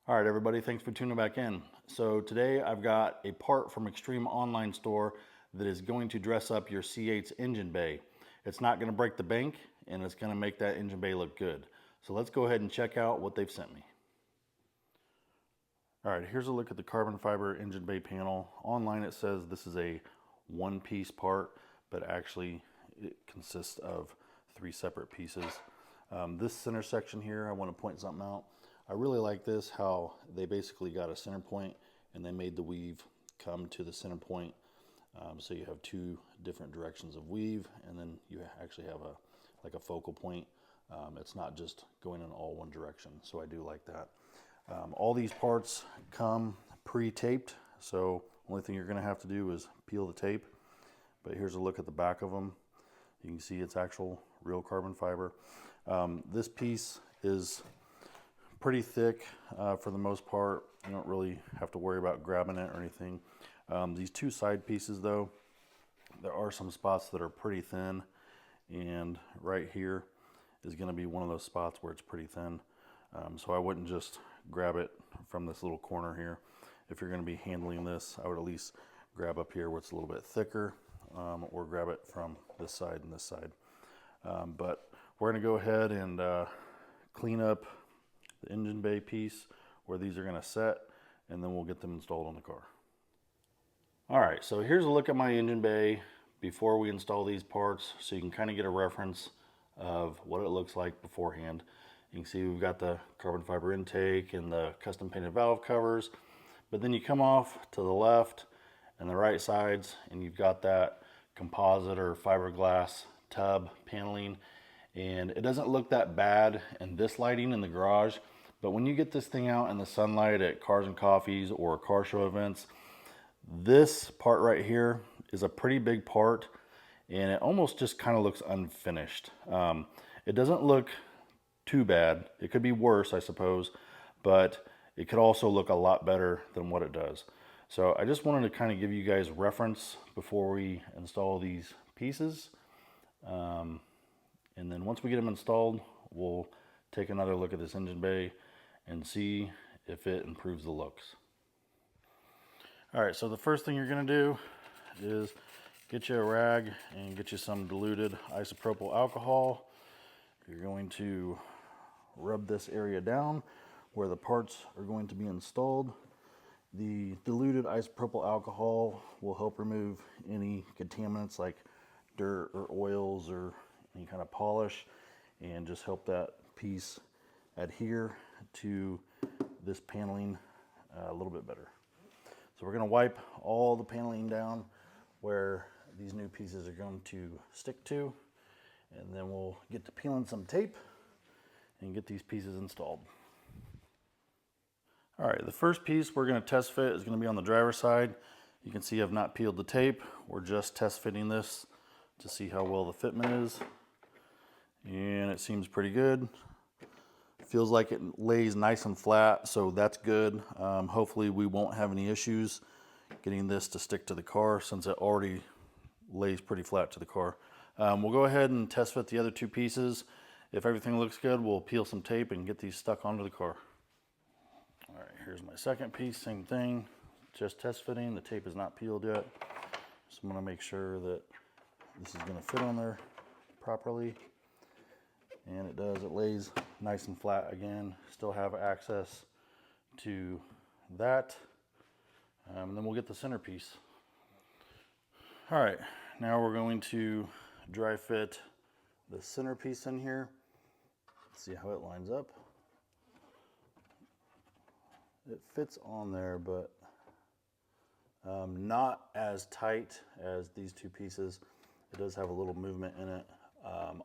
All right, everybody, thanks for tuning back in. So today I've got a part from Extreme Online Store that is going to dress up your C8's engine bay. It's not going to break the bank, and it's going to make that engine bay look good. So let's go ahead and check out what they've sent me. All right, here's a look at the carbon fiber engine bay panel. Online it says this is a one-piece part, but actually it consists of 3 separate pieces. This center section here, I want to point something out. I really like this, how they basically got a center point and they made the weave come to the center point. So you have 2 different directions of weave, and then you actually have a focal point. It's not just going in all one direction, so I do like that. All these parts come pre-taped, so only thing you're going to have to do is peel the tape. But here's a look at the back of them. You can see it's actual real carbon fiber. This piece is pretty thick for the most part. You don't really have to worry about grabbing it or anything. These 2 side pieces though, there are some spots that are pretty thin, and right here is going to be one of those spots where it's pretty thin. So I wouldn't just grab it from this little corner here. If you're going to be handling this, I would at least grab up here where it's a little bit thicker, or grab it from this side and this side. But we're going to go ahead and clean up the engine bay piece where these are going to set, and then we'll get them installed on the car. All right, so here's a look at my engine bay before we install these parts, so you can kind of get a reference of what it looks like beforehand. You can see we've got the carbon fiber intake and the custom painted valve covers, but then you come off to the left and the right sides and you've got that composite or fiberglass tub paneling, and it doesn't look that bad in this lighting in the garage, but when you get this thing out in the sunlight at Cars and Coffees or car show events, this part right here is a pretty big part, and it almost just kind of looks unfinished. It doesn't look too bad. It could be worse, I suppose, but it could also look a lot better than what it does. So I just wanted to kind of give you guys reference before we install these pieces. And then once we get them installed, we'll take another look at this engine bay and see if it improves the looks. All right, so the first thing you're gonna do is get you a rag and get you some diluted isopropyl alcohol. You're going to rub this area down where the parts are going to be installed. The diluted isopropyl alcohol will help remove any contaminants like dirt or oils or any kind of polish, and just help that piece adhere to this paneling a little bit better. So we're going to wipe all the paneling down where these new pieces are going to stick to, and then we'll get to peeling some tape and get these pieces installed. All right, the first piece we're going to test fit is going to be on the driver's side. You can see I've not peeled the tape. We're just test fitting this to see how well the fitment is. And it seems pretty good. Feels like it lays nice and flat, so that's good. Hopefully we won't have any issues getting this to stick to the car since it already lays pretty flat to the car. We'll go ahead and test fit the other 2 pieces. If everything looks good, we'll peel some tape and get these stuck onto the car. All right, here's my second piece, same thing, just test fitting. The tape is not peeled yet. Just want to make sure that this is going to fit on there properly. And it does, it lays nice and flat again. Still have access to that. And then we'll get the centerpiece. All right, now we're going to dry fit the centerpiece in here. Let's see how it lines up. It fits on there, but not as tight as these 2 pieces. It does have a little movement in it.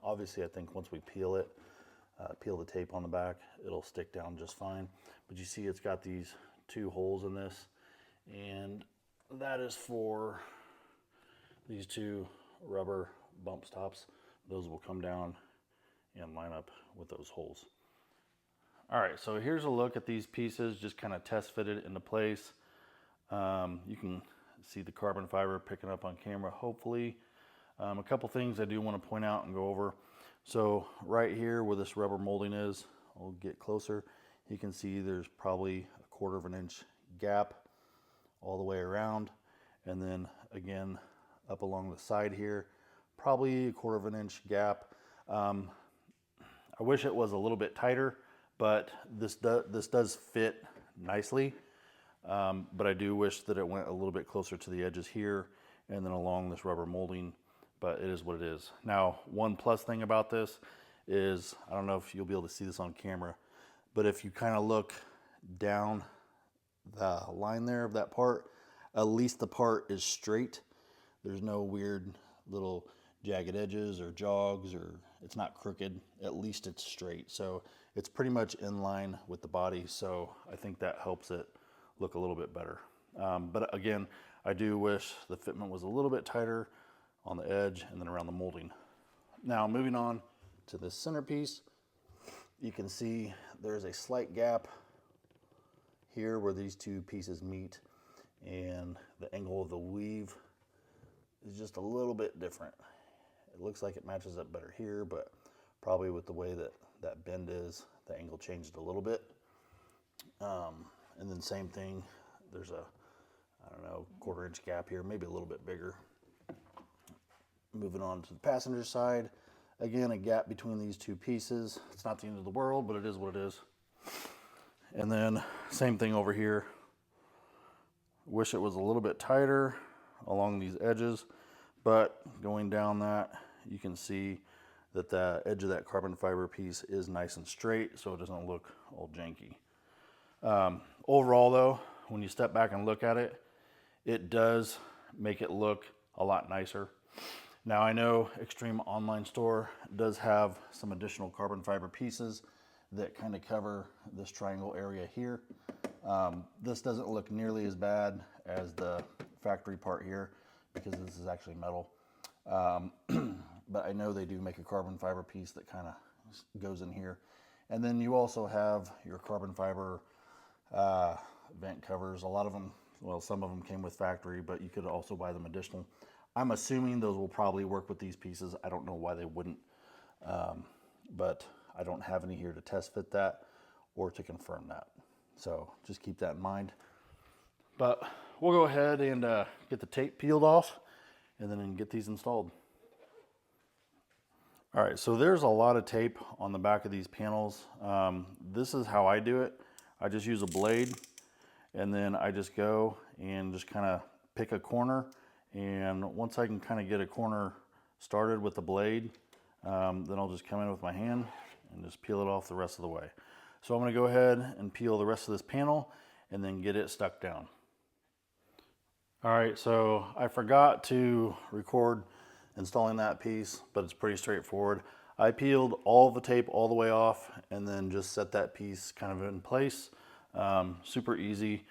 Obviously, I think once we peel it, peel the tape on the back, it'll stick down just fine. But you see it's got these 2 holes in this, and that is for these 2 rubber bump stops. Those will come down and line up with those holes. All right, so here's a look at these pieces, just kind of test fitted into place. You can see the carbon fiber picking up on camera, hopefully. A couple things I do want to point out and go over. So right here where this rubber molding is, I'll get closer. you can see there's probably a 1/4 of an inch gap all the way around. And then again, up along the side here, probably a 1/4 of an inch gap. I wish it was a little bit tighter, but this does fit nicely. But I do wish that it went a little bit closer to the edges here and then along this rubber molding, but it is what it is. Now, one plus thing about this is, I don't know if you'll be able to see this on camera, but if you kind of look down the line there of that part, at least the part is straight. There's no weird little jagged edges or jogs, or it's not crooked. At least it's straight. So it's pretty much in line with the body. So I think that helps it look a little bit better. But again, I do wish the fitment was a little bit tighter on the edge and then around the molding. Now moving on to this centerpiece, you can see there's a slight gap here where these two pieces meet, and the angle of the weave is just a little bit different. It looks like it matches up better here, but probably with the way that that bend is, the angle changed a little bit. And then same thing, there's a, I don't know, 1/4 inch gap here, maybe a little bit bigger. Moving on to the passenger side, again, a gap between these two pieces. It's not the end of the world, but it is what it is. And then same thing over here. Wish it was a little bit tighter along these edges, but going down that, you can see that the edge of that carbon fiber piece is nice and straight, so it doesn't look all janky. Overall though, when you step back and look at it, it does make it look a lot nicer. Now I know Extreme Online Store does have some additional carbon fiber pieces that kind of cover this triangle area here. This doesn't look nearly as bad as the factory part here because this is actually metal. But I know they do make a carbon fiber piece that kind of goes in here. And then you also have your carbon fiber vent covers. A lot of them, well, some of them came with factory, but you could also buy them additional. I'm assuming those will probably work with these pieces. I don't know why they wouldn't, but I don't have any here to test fit that or to confirm that. So just keep that in mind. But we'll go ahead and get the tape peeled off and then get these installed. All right, so there's a lot of tape on the back of these panels. This is how I do it. I just use a blade, and then I just go and just kind of pick a corner. And once I can kind of get a corner started with the blade, then I'll just come in with my hand and just peel it off the rest of the way. So I'm going to go ahead and peel the rest of this panel and then get it stuck down. All right, so I forgot to record installing that piece, but it's pretty straightforward. I peeled all the tape all the way off and then just set that piece kind of in place. Super easy.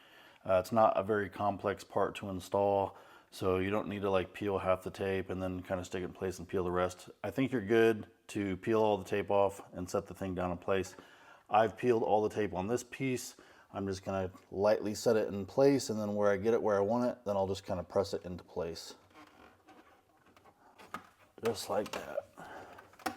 It's not a very complex part to install, so you don't need to like peel half the tape and then kind of stick it in place and peel the rest. I think you're good to peel all the tape off and set the thing down in place. I've peeled all the tape on this piece. I'm just gonna lightly set it in place, and then where I get it where I want it, then I'll just kind of press it into place. Just like that.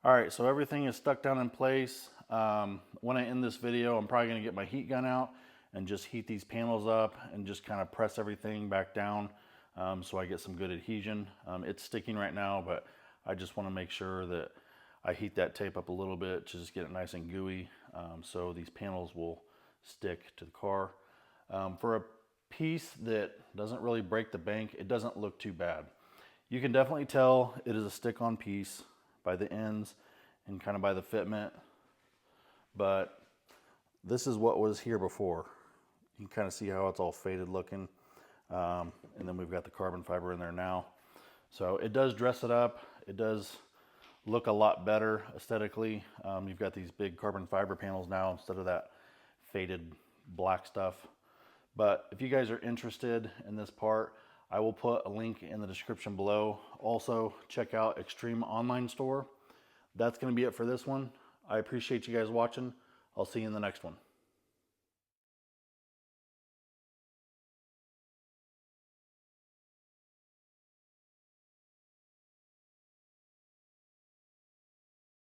All right, so everything is stuck down in place. When I end this video, I'm probably gonna get my heat gun out and just heat these panels up and just kind of press everything back down so I get some good adhesion. It's sticking right now, but I just wanna make sure that I heat that tape up a little bit to just get it nice and gooey so these panels will stick to the car. For a piece that doesn't really break the bank, it doesn't look too bad. You can definitely tell it is a stick-on piece by the ends and kind of by the fitment, but this is what was here before. You can kind of see how it's all faded looking, and then we've got the carbon fiber in there now. So it does dress it up. It does look a lot better aesthetically. You've got these big carbon fiber panels now instead of that faded black stuff. But if you guys are interested in this part, I will put a link in the description below. Also, check out Extreme Online Store. That's going to be it for this one. I appreciate you guys watching. I'll see you in the next one.